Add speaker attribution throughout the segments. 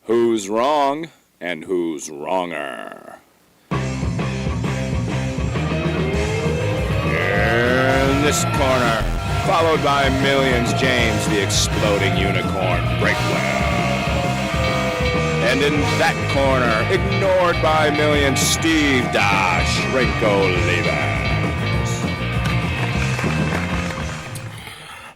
Speaker 1: Who's wrong and who's wronger? In this corner, followed by millions, James the Exploding Unicorn Breakwell. And in that corner, ignored by millions, Steve Dash Rinko Levens.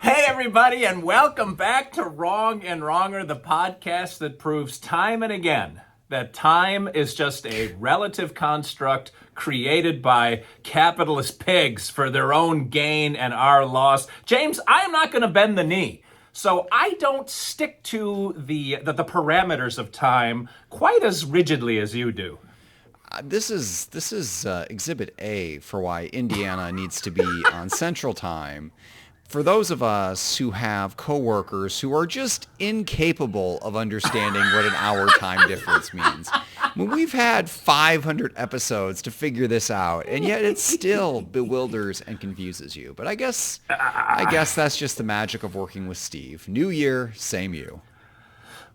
Speaker 2: Hey everybody, and welcome back to Wrong and Wronger, the podcast that proves time and again that time is just a relative construct created by capitalist pigs for their own gain and our loss. James, I am not going to bend the knee. So I don't stick to the parameters of time quite as rigidly as you do.
Speaker 3: This is Exhibit A for why Indiana needs to be on Central Time. For those of us who have coworkers who are just incapable of understanding what an hour time difference means. I mean, we've had 500 episodes to figure this out, and yet it still bewilders and confuses you. But I guess that's just the magic of working with Steve. New year, same you.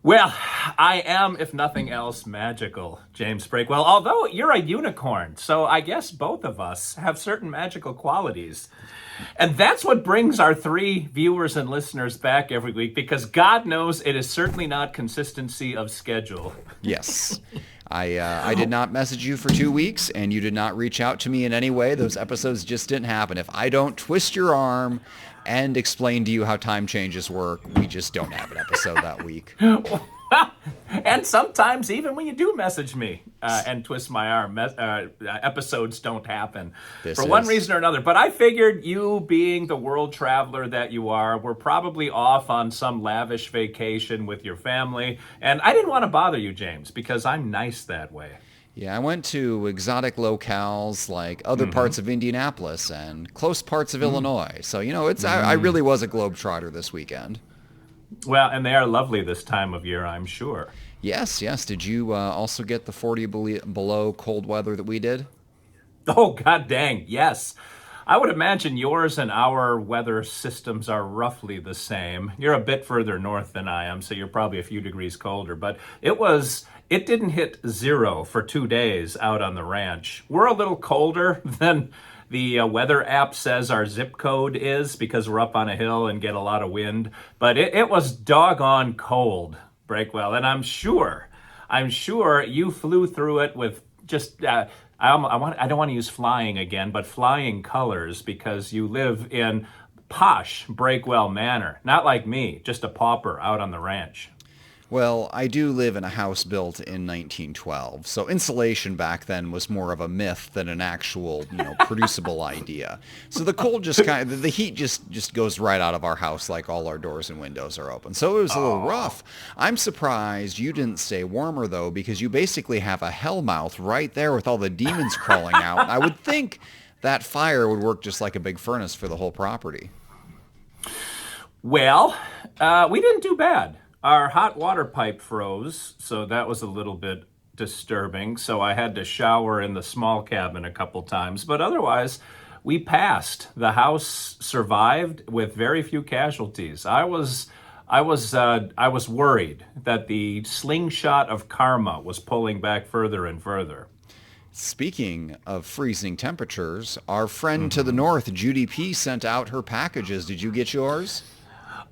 Speaker 2: Well, I am, if nothing else, magical, James Breakwell. Although you're a unicorn, so I guess both of us have certain magical qualities. And that's what brings our three viewers and listeners back every week, because God knows it is certainly not consistency of schedule.
Speaker 3: Yes. I did not message you for 2 weeks, and you did not reach out to me in any way. Those episodes just didn't happen. If I don't twist your arm and explain to you how time changes work, we just don't have an episode that week.
Speaker 2: And sometimes even when you do message me and twist my arm, episodes don't happen for one reason or another. But I figured, you being the world traveler that you are, were probably off on some lavish vacation with your family. And I didn't want to bother you, James, because I'm nice that way.
Speaker 3: Yeah, I went to exotic locales like other parts of Indianapolis and close parts of Illinois. So, I really was a globetrotter this weekend.
Speaker 2: Well, and they are lovely this time of year, I'm sure.
Speaker 3: Yes. Did you also get the 40 below cold weather that we did?
Speaker 2: Oh, god dang, yes. I would imagine yours and our weather systems are roughly the same. You're a bit further north than I am, so you're probably a few degrees colder. But it didn't hit 0 for 2 days out on the ranch. We're a little colder than the weather app says our zip code is, because we're up on a hill and get a lot of wind. But it was doggone cold, Breakwell. And I'm sure you flew through it with just, I don't want to use flying again, but flying colors, because you live in posh Breakwell Manor. Not like me, just a pauper out on the ranch.
Speaker 3: Well, I do live in a house built in 1912, so insulation back then was more of a myth than an actual, producible idea. So the cold the heat just goes right out of our house, like all our doors and windows are open. So it was a little rough. I'm surprised you didn't stay warmer, though, because you basically have a hellmouth right there with all the demons crawling out. I would think that fire would work just like a big furnace for the whole property.
Speaker 2: Well, we didn't do bad. Our hot water pipe froze, so that was a little bit disturbing. So I had to shower in the small cabin a couple times. But otherwise, we passed. The house survived with very few casualties. I was worried that the slingshot of karma was pulling back further and further.
Speaker 3: Speaking of freezing temperatures, our friend to the north, Judy P., sent out her packages. Did you get yours?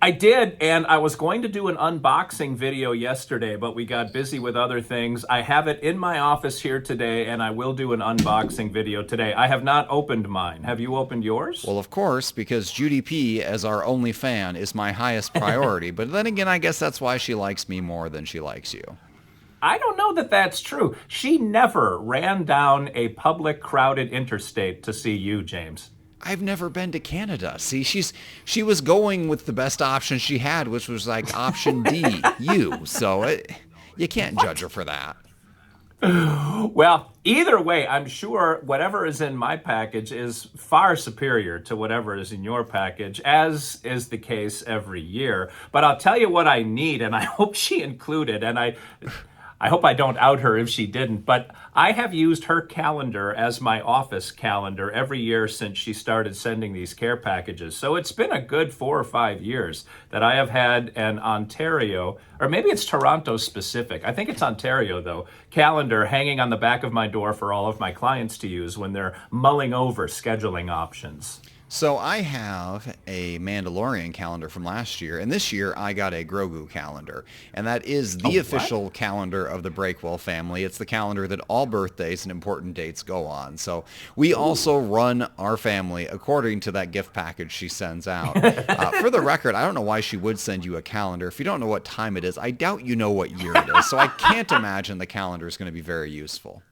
Speaker 2: I did, and I was going to do an unboxing video yesterday, but we got busy with other things. I have it in my office here today, and I will do an unboxing video today. I have not opened mine. Have you opened yours?
Speaker 3: Well, of course, because Judy P., as our only fan, is my highest priority. But then again, I guess that's why she likes me more than she likes you.
Speaker 2: I don't know that that's true. She never ran down a public, crowded interstate to see you, James.
Speaker 3: I've never been to Canada. See, she was going with the best option she had, which was like option D, you. So you can't judge her for that.
Speaker 2: Well, either way, I'm sure whatever is in my package is far superior to whatever is in your package, as is the case every year. But I'll tell you what I need, and I hope she included, and I hope I don't out her if she didn't, but I have used her calendar as my office calendar every year since she started sending these care packages. So it's been a good 4 or 5 years that I have had an Ontario, or maybe it's Toronto specific, I think it's Ontario though, calendar hanging on the back of my door for all of my clients to use when they're mulling over scheduling options.
Speaker 3: So I have a Mandalorian calendar from last year, and this year I got a Grogu calendar, and that is the official calendar of the Breakwell family. It's the calendar that all birthdays and important dates go on. So we also run our family according to that gift package she sends out. For the record, I don't know why she would send you a calendar. If you don't know what time it is, I doubt you know what year it is. So I can't imagine the calendar is going to be very useful.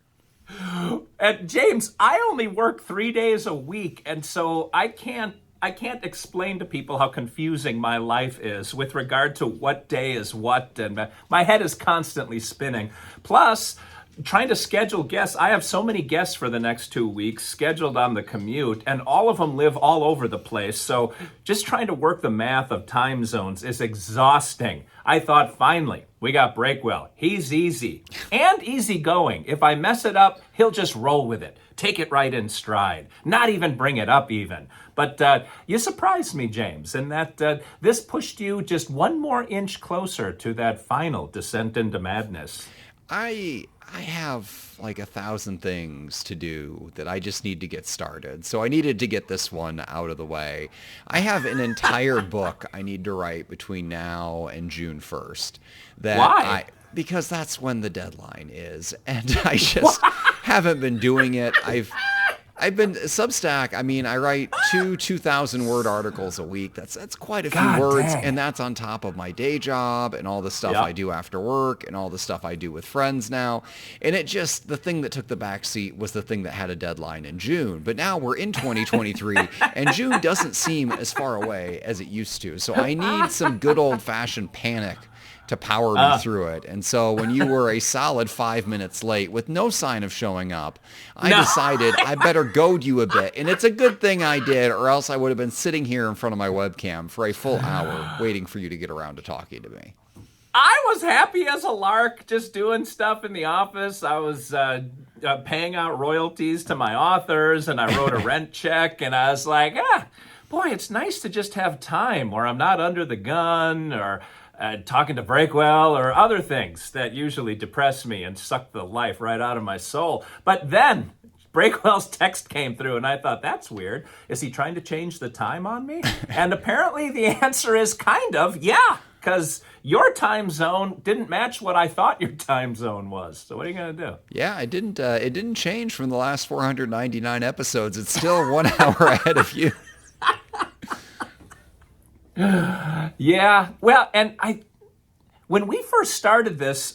Speaker 2: And James, I only work 3 days a week, and so I can't explain to people how confusing my life is with regard to what day is what, and my head is constantly spinning. Plus, trying to schedule guests. I have so many guests for the next 2 weeks scheduled on the commute, and all of them live all over the place. So just trying to work the math of time zones is exhausting. I thought, finally, we got Breakwell. He's easy and easygoing. If I mess it up, he'll just roll with it. Take it right in stride. Not even bring it up even. But you surprised me, James, in that this pushed you just one more inch closer to that final descent into madness.
Speaker 3: I have like 1,000 things to do that I just need to get started. So I needed to get this one out of the way. I have an entire book I need to write between now and June 1st.
Speaker 2: Why?
Speaker 3: Because that's when the deadline is. And I just haven't been doing it. I've been Substack. I mean, I write 2,000 word articles a week. That's quite a few words,
Speaker 2: dang.
Speaker 3: and that's on top of my day job and all the stuff
Speaker 2: Yep.
Speaker 3: I do after work and all the stuff I do with friends now. And the thing that took the back seat was the thing that had a deadline in June. But now we're in 2023, and June doesn't seem as far away as it used to. So I need some good old-fashioned panic to power me through it. And so when you were a solid 5 minutes late with no sign of showing up, I decided I better goad you a bit. And it's a good thing I did, or else I would have been sitting here in front of my webcam for a full hour waiting for you to get around to talking to me.
Speaker 2: I was happy as a lark, just doing stuff in the office. I was paying out royalties to my authors, and I wrote a rent check, and I was like, boy, it's nice to just have time where I'm not under the gun or talking to Breakwell or other things that usually depress me and suck the life right out of my soul. But then Breakwell's text came through, and I thought, that's weird. Is he trying to change the time on me? And apparently the answer is kind of, yeah, because your time zone didn't match what I thought your time zone was. So what are you going to do?
Speaker 3: Yeah, it didn't change from the last 499 episodes. It's still 1 hour ahead of you.
Speaker 2: Yeah, well, and when we first started this,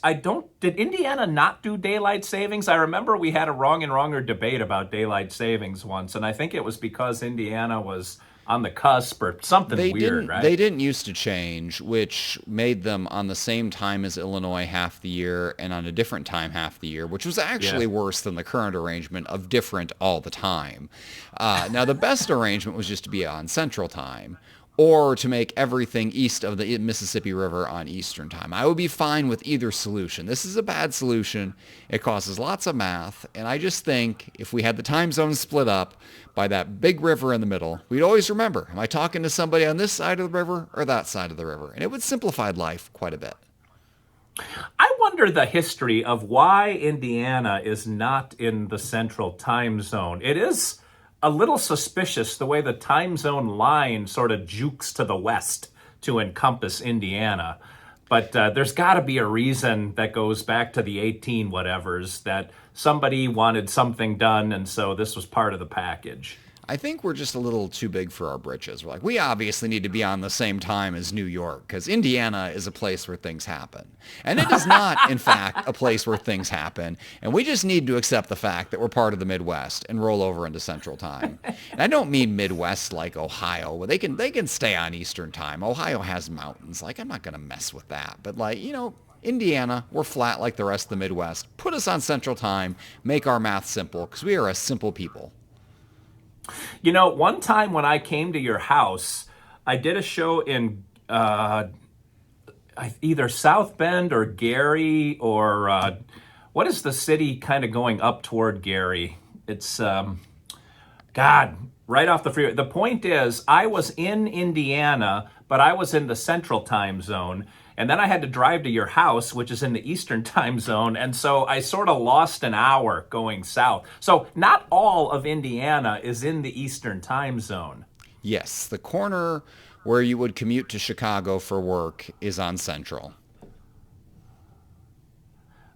Speaker 2: did Indiana not do daylight savings? I remember we had a wrong and wronger debate about daylight savings once, and I think it was because Indiana was on the cusp or something weird, right?
Speaker 3: They didn't used to change, which made them on the same time as Illinois half the year and on a different time half the year, which was actually worse than the current arrangement of different all the time. Now, the best arrangement was just to be on Central Time, or to make everything east of the Mississippi River on Eastern Time. I would be fine with either solution. This is a bad solution. It causes lots of math, and I just think if we had the time zones split up by that big river in the middle, we'd always remember, am I talking to somebody on this side of the river or that side of the river? And it would simplify life quite a bit.
Speaker 2: I wonder the history of why Indiana is not in the Central Time Zone. It is a little suspicious the way the time zone line sort of jukes to the west to encompass Indiana. But there's got to be a reason that goes back to the 18 whatevers that somebody wanted something done, and so this was part of the package.
Speaker 3: I think we're just a little too big for our britches. We're like, we obviously need to be on the same time as New York because Indiana is a place where things happen. And it is not, in fact, a place where things happen. And we just need to accept the fact that we're part of the Midwest and roll over into Central Time. And I don't mean Midwest like Ohio, where they can stay on Eastern Time. Ohio has mountains. Like, I'm not going to mess with that. But like, Indiana, we're flat like the rest of the Midwest. Put us on Central Time. Make our math simple because we are a simple people.
Speaker 2: One time when I came to your house, I did a show in, either South Bend or Gary or what is the city kind of going up toward Gary? It's God, right off the freeway. The point is, I was in Indiana, but I was in the Central Time Zone. And then I had to drive to your house, which is in the Eastern Time Zone. And so I sort of lost an hour going south. So not all of Indiana is in the Eastern Time Zone.
Speaker 3: Yes, the corner where you would commute to Chicago for work is on Central.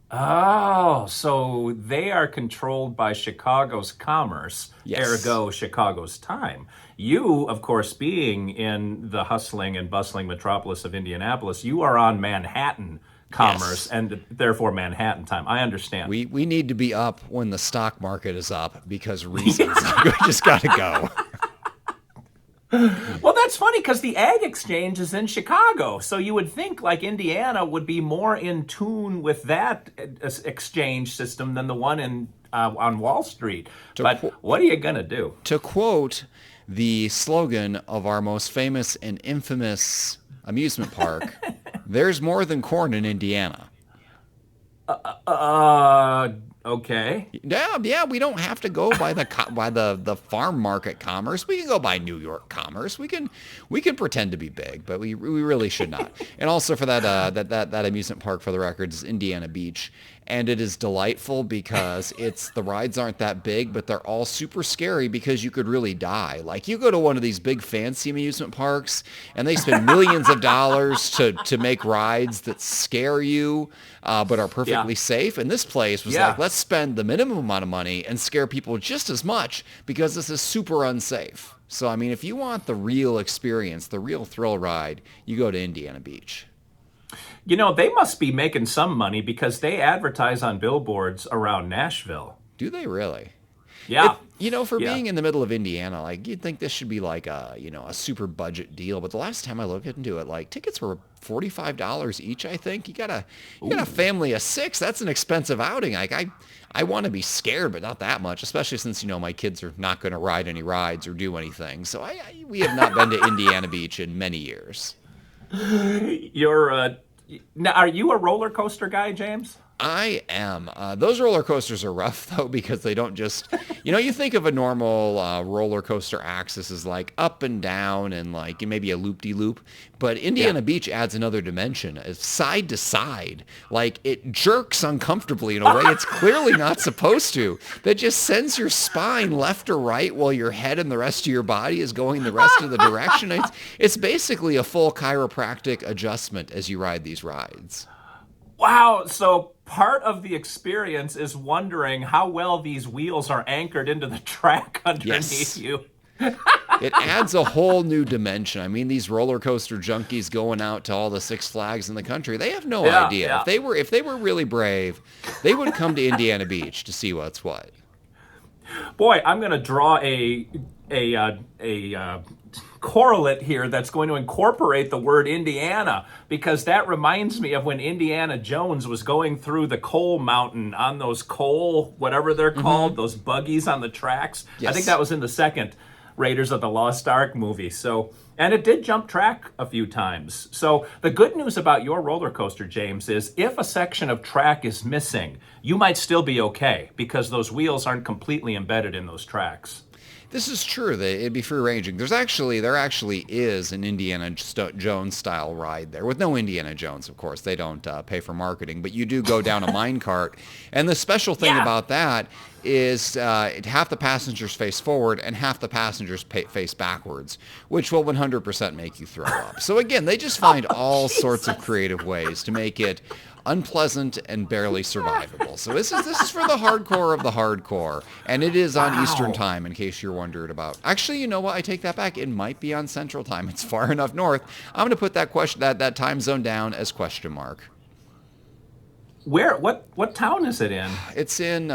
Speaker 2: Oh, so they are controlled by Chicago's commerce,
Speaker 3: Yes.
Speaker 2: ergo Chicago's time. You, of course, being in the hustling and bustling metropolis of Indianapolis, you are on Manhattan commerce
Speaker 3: Yes.
Speaker 2: and therefore Manhattan time. I understand.
Speaker 3: We need to be up when the stock market is up because reasons. We just got to go.
Speaker 2: Well, that's funny because the Ag Exchange is in Chicago. So you would think like Indiana would be more in tune with that exchange system than the one in on Wall Street. But what are you going to do?
Speaker 3: To quote the slogan of our most famous and infamous amusement park, there's more than corn in Indiana.
Speaker 2: Okay.
Speaker 3: Yeah, we don't have to go by the farm market commerce. We can go by New York commerce. We can pretend to be big, but we really should not. And also for that amusement park, for the record, is Indiana Beach, and it is delightful because the rides aren't that big, but they're all super scary because you could really die. Like you go to one of these big fancy amusement parks, and they spend millions of dollars to make rides that scare you, but are perfectly safe. And this place was like, let's spend the minimum amount of money and scare people just as much because this is super unsafe. So, I mean, if you want the real experience, the real thrill ride, you go to Indiana Beach.
Speaker 2: You know, they must be making some money because they advertise on billboards around Nashville.
Speaker 3: Do they really?
Speaker 2: Yeah.
Speaker 3: For being in the middle of Indiana, like you'd think this should be like a super budget deal. But the last time I looked into it, like tickets were $45 each. I think you got a family of 6. That's an expensive outing. Like I want to be scared, but not that much, especially since my kids are not going to ride any rides or do anything. So we have not been to Indiana Beach in many years.
Speaker 2: Now, are you a roller coaster guy, James?
Speaker 3: I am. Those roller coasters are rough, though, because they don't just, you think of a normal roller coaster axis as like up and down and like maybe a loop-de-loop. But Indiana Beach adds another dimension. It's side to side. Like it jerks uncomfortably in a way it's clearly not supposed to. That just sends your spine left or right while your head and the rest of your body is going the rest of the direction. It's basically a full chiropractic adjustment as you ride these rides.
Speaker 2: Wow, so part of the experience is wondering how well these wheels are anchored into the track underneath you.
Speaker 3: It adds a whole new dimension. I mean, these roller coaster junkies going out to all the Six Flags in the country, they have no idea.
Speaker 2: Yeah.
Speaker 3: If they were really brave, they would come to Indiana Beach to see what's what.
Speaker 2: Boy, I'm going to draw a correlate here that's going to incorporate the word Indiana, because that reminds me of when Indiana Jones was going through the coal mountain on those coal, whatever they're called, those buggies on the tracks.
Speaker 3: Yes.
Speaker 2: I think that was in the second Raiders of the Lost Ark movie. So, and it did jump track a few times. So the good news about your roller coaster, James, is if a section of track is missing, you might still be okay because those wheels aren't completely embedded in those tracks.
Speaker 3: This is true. It'd be free ranging. There actually is an Indiana Jones style ride there with no Indiana Jones, of course. They don't pay for marketing, but you do go down a minecart. And the special thing about that is half the passengers face forward and half the passengers face backwards, which will 100% make you throw up. So again, they just find all sorts of creative ways to make it unpleasant and barely survivable. So this is for the hardcore of the hardcore, and it is on Eastern Time, in case you're wondering about. Actually, you know what? I take that back. It might be on Central Time. It's far enough north. I'm going to put that time zone down as question mark.
Speaker 2: Where? What town is it in?
Speaker 3: It's in.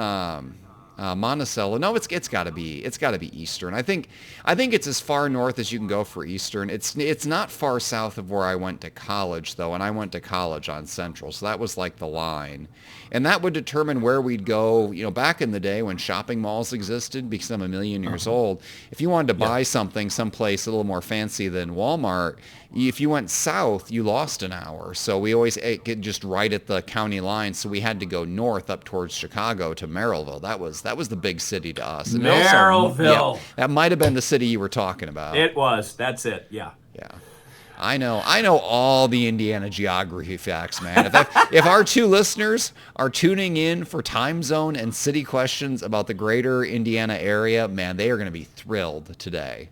Speaker 3: Monticello. No, it's got to be Eastern. I think it's as far north as you can go for Eastern. It's not far south of where I went to college though, and I went to college on Central, so that was like the line, and that would determine where we'd go. Back in the day when shopping malls existed, because I'm a million years old, if you wanted to buy something someplace a little more fancy than Walmart, if you went south, you lost an hour. So we always ate just right at the county line. So we had to go north up towards Chicago to Merrillville. That was the big city to us. And
Speaker 2: Merrillville.
Speaker 3: That might have been the city you were talking about.
Speaker 2: It was. That's it. Yeah.
Speaker 3: Yeah. I know all the Indiana geography facts, man. If our two listeners are tuning in for time zone and city questions about the greater Indiana area, man, they are going to be thrilled today.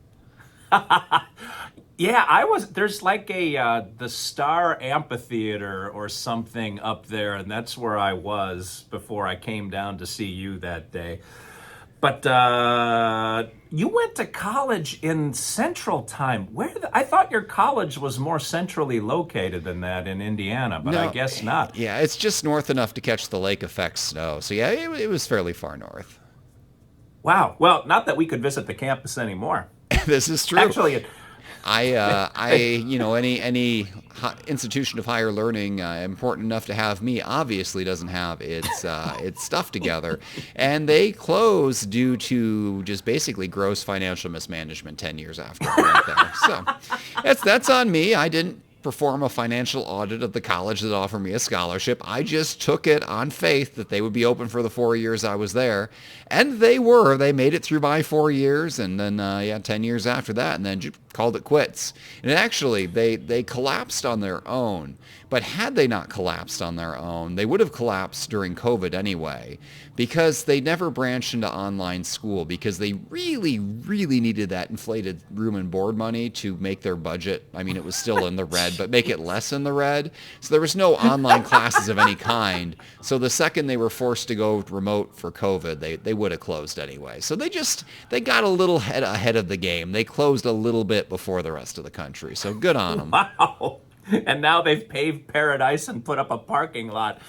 Speaker 2: Yeah, there's like the Star Amphitheater or something up there, and that's where I was before I came down to see you that day. But you went to college in Central Time. I thought your college was more centrally located than that in Indiana, but
Speaker 3: No,
Speaker 2: I guess not.
Speaker 3: Yeah, it's just north enough to catch the lake effect snow. So yeah, it was fairly far north.
Speaker 2: Wow. Well, not that we could visit the campus anymore.
Speaker 3: This is true.
Speaker 2: Actually,
Speaker 3: any institution of higher learning important enough to have me obviously doesn't have its stuff together, and they closed due to just basically gross financial mismanagement 10 years after I went there. So that's on me. I didn't perform a financial audit of the college that offered me a scholarship. I just took it on faith that they would be open for the 4 years I was there. And they were. They made it through my 4 years, and then 10 years after that, and then called it quits. And actually, they collapsed on their own. But had they not collapsed on their own, they would have collapsed during COVID anyway, because they never branched into online school, because they really, really needed that inflated room and board money to make their budget. I mean, it was still in the red, but make it less in the red. So there was no online classes of any kind. So the second they were forced to go remote for COVID, they would have closed anyway. So they got a little ahead of the game. They closed a little bit before the rest of the country. So good on them.
Speaker 2: wow. And now they've paved paradise and put up a parking lot.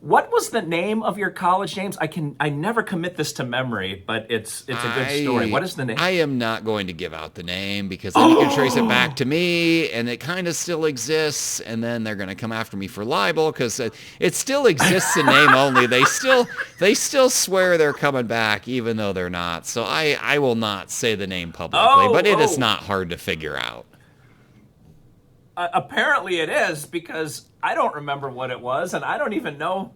Speaker 2: What was the name of your college, James? I never commit this to memory, but it's a good story. What is the name?
Speaker 3: I am not going to give out the name, because then you can trace it back to me, and it kind of still exists, and then they're going to come after me for libel, because it still exists in name only. They still swear they're coming back, even though they're not. So I will not say the name publicly, but it is not hard to figure out.
Speaker 2: Apparently it is, because I don't remember what it was, and I don't even know.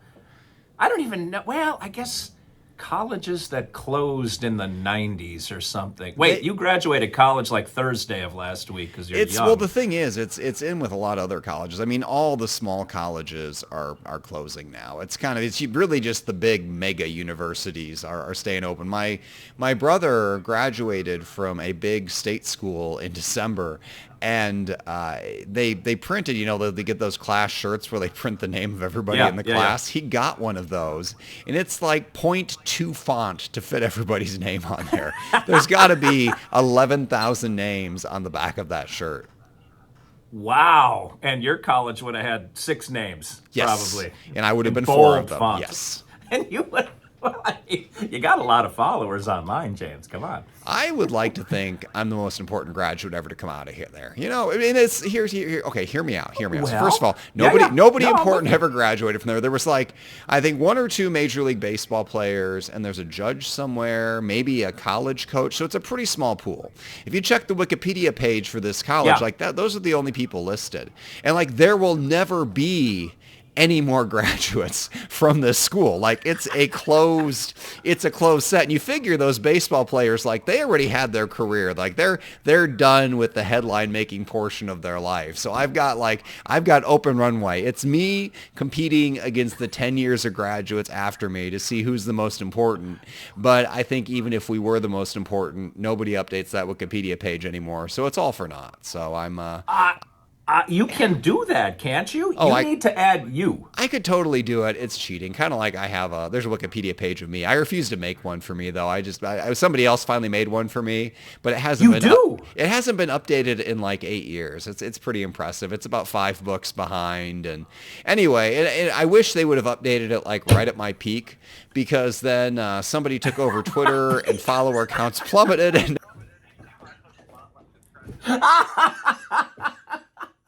Speaker 2: Well, I guess colleges that closed in the 90s or something. Wait, you graduated college like Thursday of last week because you're young.
Speaker 3: Well, the thing is, it's in with a lot of other colleges. I mean, all the small colleges are closing now. It's really just the big mega universities are staying open. My brother graduated from a big state school in December, and they printed, they get those class shirts where they print the name of everybody in the class. Yeah. He got one of those, and it's like 0.2 font to fit everybody's name on there. There's got to be 11,000 names on the back of that shirt.
Speaker 2: Wow. And your college would have had 6 names,
Speaker 3: yes.
Speaker 2: Probably.
Speaker 3: And I would have been 4 of them.
Speaker 2: Font.
Speaker 3: Yes.
Speaker 2: And you would... You got a lot of followers online, James. Come on.
Speaker 3: I would like to think I'm the most important graduate ever to come out of here. There, I mean, it's here. Okay, hear me out. Well, so first of all, nobody important ever graduated from there. There was I think 1 or 2 Major League Baseball players, and there's a judge somewhere, maybe a college coach. So it's a pretty small pool. If you check the Wikipedia page for this college, those are the only people listed, and there will never be any more graduates from this school. It's a closed set. And you figure those baseball players, they already had their career. They're done with the headline making portion of their life. So I've got open runway. It's me competing against the 10 years of graduates after me to see who's the most important. But I think even if we were the most important, nobody updates that Wikipedia page anymore. So it's all for naught. So I'm
Speaker 2: You can do that, can't you?
Speaker 3: Oh,
Speaker 2: You need to add you.
Speaker 3: I could totally do it. It's cheating. Kind of like there's a Wikipedia page of me. I refuse to make one for me though. Somebody else finally made one for me, but it hasn't it hasn't been updated in like 8 years. It's pretty impressive. It's about 5 books behind. And anyway, I wish they would have updated it like right at my peak, because then somebody took over Twitter and follower counts plummeted and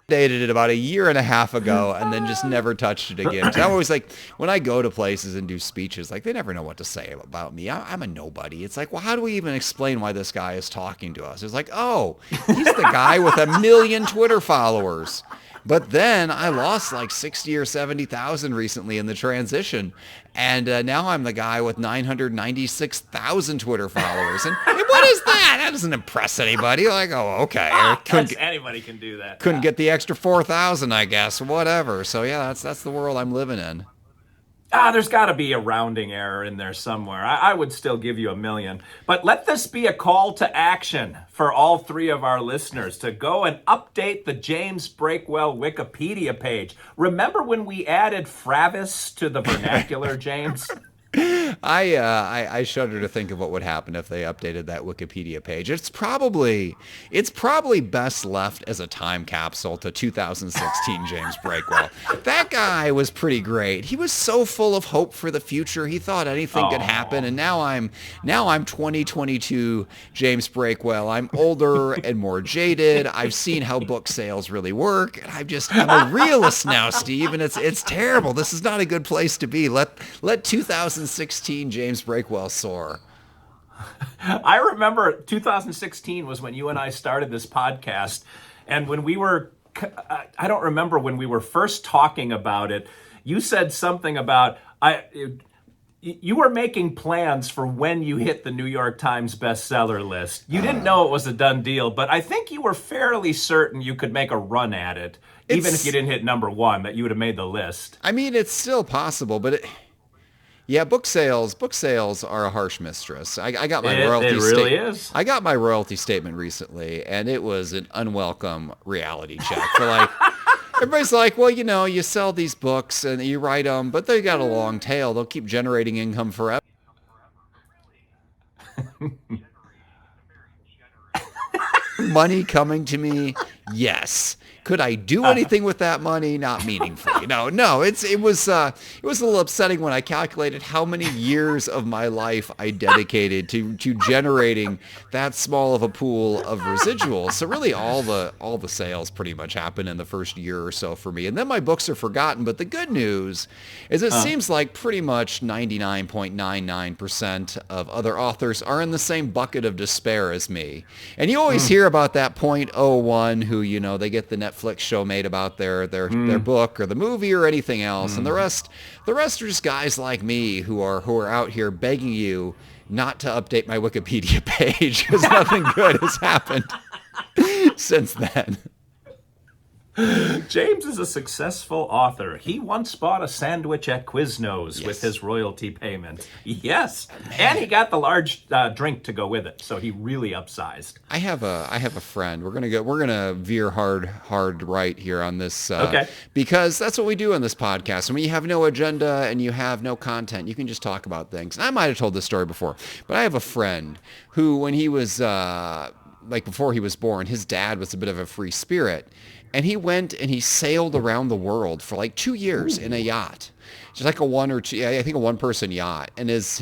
Speaker 3: dated it about a year and a half ago and then just never touched it again. So I'm always like, when I go to places and do speeches, like, they never know what to say about me. I'm a nobody. It's like, well, how do we even explain why this guy is talking to us? It's like, oh, he's the guy with 1 million Twitter followers. But then I lost like 60 or 70,000 recently in the transition. And now I'm the guy with 996,000 Twitter followers. And what is that? That doesn't impress anybody. Like, oh, okay.
Speaker 2: Anybody can do that.
Speaker 3: Couldn't get the extra 4,000, I guess. Whatever. So yeah, that's the world I'm living in.
Speaker 2: There's got to be a rounding error in there somewhere. I would still give you 1 million. But let this be a call to action for all 3 of our listeners to go and update the James Breakwell Wikipedia page. Remember when we added Fravis to the vernacular, James?
Speaker 3: I shudder to think of what would happen if they updated that Wikipedia page. It's probably best left as a time capsule to 2016 James Breakwell. That guy was pretty great. He was so full of hope for the future. He thought anything could happen. And now I'm 2022 James Breakwell. I'm older and more jaded. I've seen how book sales really work. And I'm a realist now, Steve, and it's terrible. This is not a good place to be. Let 2016 James Breakwell soar.
Speaker 2: I remember 2016 was when you and I started this podcast, and when we were, I don't remember when we were first talking about it, you said something about, you were making plans for when you hit the New York Times bestseller list. You didn't know it was a done deal, but I think you were fairly certain you could make a run at it, even if you didn't hit number 1, that you would have made the list.
Speaker 3: I mean, it's still possible, but yeah, book sales are a harsh mistress. I got my royalty
Speaker 2: It really is.
Speaker 3: I got my royalty statement recently, and it was an unwelcome reality check. For like, everybody's like, well, you sell these books and you write them, but they got a long tail. They'll keep generating income forever. Money coming to me, yes. Could I do anything with that money? Not meaningfully. No. It was a little upsetting when I calculated how many years of my life I dedicated to generating that small of a pool of residuals. So really, all the sales pretty much happen in the first year or so for me, and then my books are forgotten. But the good news is, it seems like pretty much 99.99% of other authors are in the same bucket of despair as me. And you always hear about that 0.01 who they get the Netflix show made about their book or the movie or anything else, and the rest are just guys like me who are out here begging you not to update my Wikipedia page, because nothing good has happened since then.
Speaker 2: James is a successful author. He once bought a sandwich at Quiznos with his royalty payment. Yes, and he got the large drink to go with it, so he really upsized.
Speaker 3: I have a friend. We're gonna veer hard right here on this.
Speaker 2: Okay.
Speaker 3: Because that's what we do on this podcast. When you have no agenda and you have no content, you can just talk about things. And I might have told this story before, but I have a friend who, when he was before he was born, his dad was a bit of a free spirit. And he went and he sailed around the world for like 2 years in a yacht. Just like a one-person yacht. And his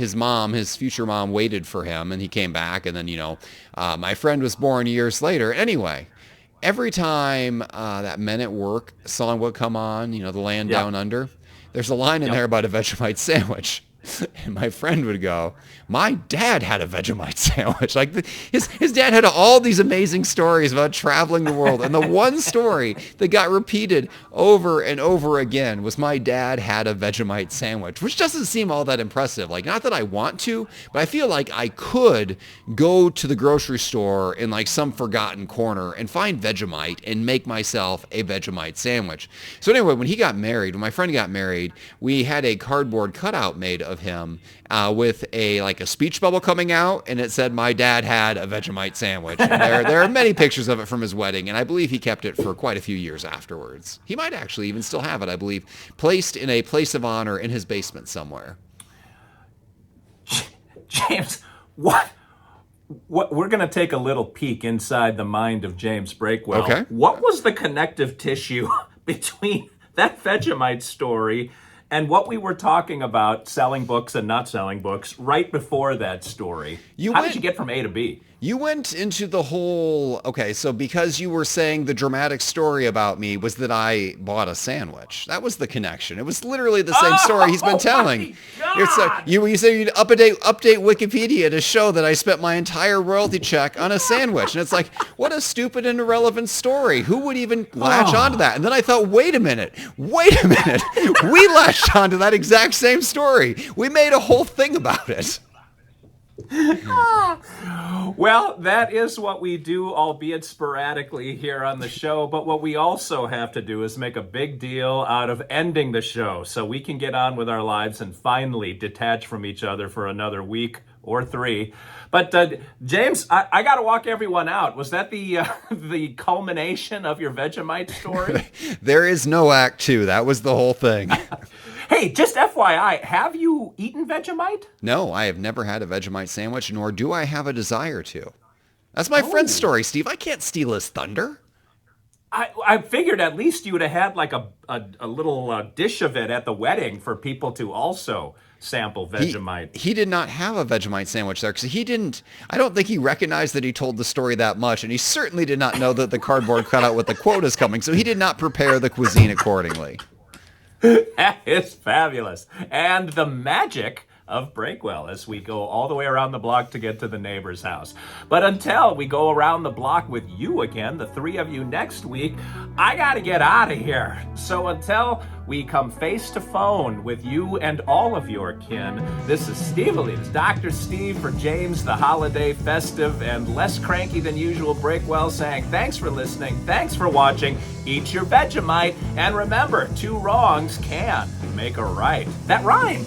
Speaker 3: future mom waited for him, and he came back. And then, my friend was born years later. Anyway, every time that Men at Work song would come on, the Land Down Under, there's a line in there about a Vegemite sandwich. And my friend would go, my dad had a Vegemite sandwich. Like his dad had all these amazing stories about traveling the world. And the one story that got repeated over and over again was my dad had a Vegemite sandwich, which doesn't seem all that impressive. Like, not that I want to, but I feel like I could go to the grocery store in like some forgotten corner and find Vegemite and make myself a Vegemite sandwich. So anyway, when my friend got married, we had a cardboard cutout made of of him with a speech bubble coming out, and it said, "My dad had a Vegemite sandwich." And there are many pictures of it from his wedding, and I believe he kept it for quite a few years afterwards. He might actually even still have it, I believe, placed in a place of honor in his basement somewhere.
Speaker 2: James, what? We're going to take a little peek inside the mind of James Breakwell.
Speaker 3: Okay.
Speaker 2: What was the connective tissue between that Vegemite story and what we were talking about, selling books and not selling books, right before that story? How did you get from A to B?
Speaker 3: You went into the whole, okay, so because you were saying the dramatic story about me was that I bought a sandwich. That was the connection. It was literally the same story he's been telling. You say you'd update Wikipedia to show that I spent my entire royalty check on a sandwich. And it's like, what a stupid and irrelevant story. Who would even latch onto that? And then I thought, wait a minute. We latched onto that exact same story. We made a whole thing about it.
Speaker 2: Well, that is what we do, albeit sporadically here on the show. But what we also have to do is make a big deal out of ending the show so we can get on with our lives and finally detach from each other for another week or 3. But James, I got to walk everyone out. Was that the culmination of your Vegemite story?
Speaker 3: There is no act 2. That was the whole thing.
Speaker 2: Hey, just FYI, have you eaten Vegemite?
Speaker 3: No, I have never had a Vegemite sandwich, nor do I have a desire to. That's my friend's story, Steve. I can't steal his thunder.
Speaker 2: I figured at least you would have had like a little dish of it at the wedding for people to also sample Vegemite.
Speaker 3: He did not have a Vegemite sandwich there because I don't think he recognized that he told the story that much, and he certainly did not know that the cardboard cutout with the quote is coming, so he did not prepare the cuisine accordingly.
Speaker 2: That is fabulous. And the magic of Breakwell as we go all the way around the block to get to the neighbor's house. But until we go around the block with you again, the 3 of you next week, I got to get out of here. So until we come face to phone with you and all of your kin, this is Steve Alita's Dr. Steve for James, the holiday, festive, and less cranky than usual Breakwell saying thanks for listening, thanks for watching, eat your Vegemite, and remember, 2 wrongs can make a right. That rhymed.